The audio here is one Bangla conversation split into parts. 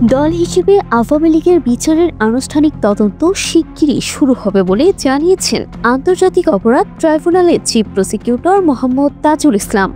দল হিসেবে আওয়ামী লীগের বিচারের আনুষ্ঠানিক তদন্ত শিগগিরই শুরু হবে বলে জানিয়েছেন আন্তর্জাতিক অপরাধ ট্রাইব্যুনালের চিফ প্রসিকিউটর মোহাম্মদ তাজুল ইসলাম।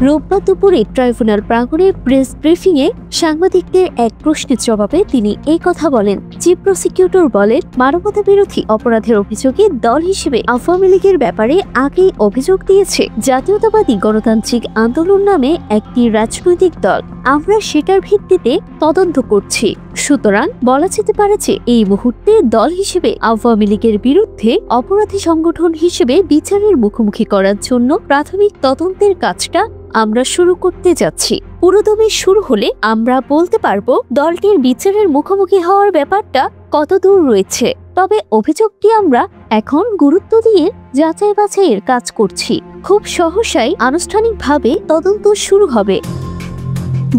রোববার দুপুরে ট্রাইব্যুনাল প্রাঙ্গণে প্রেস ব্রিফিংয়ে সাংবাদিকদের এক প্রশ্নের জবাবে তিনি এই কথা বলেন। চিফ প্রসিকিউটর বলেন, মানবতাবিরোধী অপরাধের অভিযোগে দল হিসেবে আওয়ামী লীগের ব্যাপারে আগেই অভিযোগ দিয়েছে জাতীয়তাবাদী গণতান্ত্রিক আন্দোলন নামে একটি রাজনৈতিক দল। আমরা সেটার ভিত্তিতে তদন্ত করছি। সুতরাং বলা যেতে পারে যে এই মুহূর্তে দল হিসেবে আওয়ামী লীগের বিরুদ্ধে অপরাধী সংগঠন হিসেবে বিচারের মুখোমুখি করার জন্য প্রাথমিক তদন্তের কাজটা আমরা শুরু করতে যাচ্ছি। পুরোদমে শুরু হলে আমরা বলতে পারবো দলটির বিচারের মুখোমুখি হওয়ার ব্যাপারটা কতদূর রয়েছে। তবে অভিযোগটি আমরা এখন গুরুত্ব দিয়ে যাচাই বাছাইয়ের কাজ করছি। খুব সহসাই আনুষ্ঠানিকভাবে তদন্ত শুরু হবে।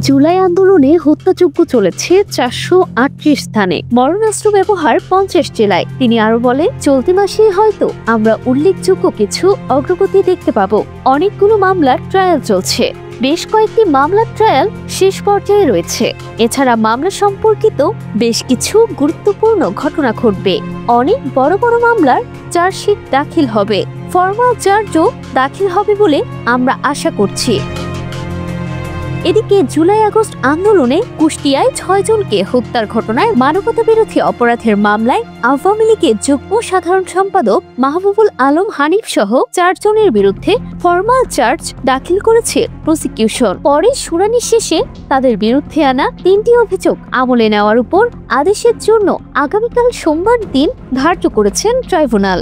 জুলাই আন্দোলনে হত্যাযজ্ঞ চলেছে 438 স্থানে, মরণাস্ত্র ব্যবহার 50 জেলায়। তিনি আরো বলেন, চলতি মাসে হয়তো আমরা উল্লেখযোগ্য কিছু অগ্রগতি দেখতে পাবো। অনেকগুলো মামলার ট্রায়াল চলছে, বেশ কয়েকটি মামলার ট্রায়াল শেষ পর্যায়ে রয়েছে। এছাড়া মামলা সম্পর্কিত বেশ কিছু গুরুত্বপূর্ণ ঘটনা ঘটবে। অনেক বড় বড় মামলার চার্জশিট দাখিল হবে, ফরমাল চার্জও দাখিল হবে বলে আমরা আশা করছি। এদিকে জুলাই আগস্ট আন্দোলনে কুষ্টিয়ায় 6 জনকে হত্যার ঘটনায় মানবতাবিরোধী অপরাধের মামলায় আওয়ামী লীগের যুগ্ম সাধারণ সম্পাদক মাহবুবুল আলম হানিফ সহ 4 জনের বিরুদ্ধে ফরমাল চার্জ দাখিল করেছে প্রসিকিউশন। পরে শুনানি শেষে তাদের বিরুদ্ধে আনা 3টি অভিযোগ আমলে নেওয়ার উপর আদেশের জন্য আগামীকাল সোমবার দিন ধার্য করেছেন ট্রাইব্যুনাল।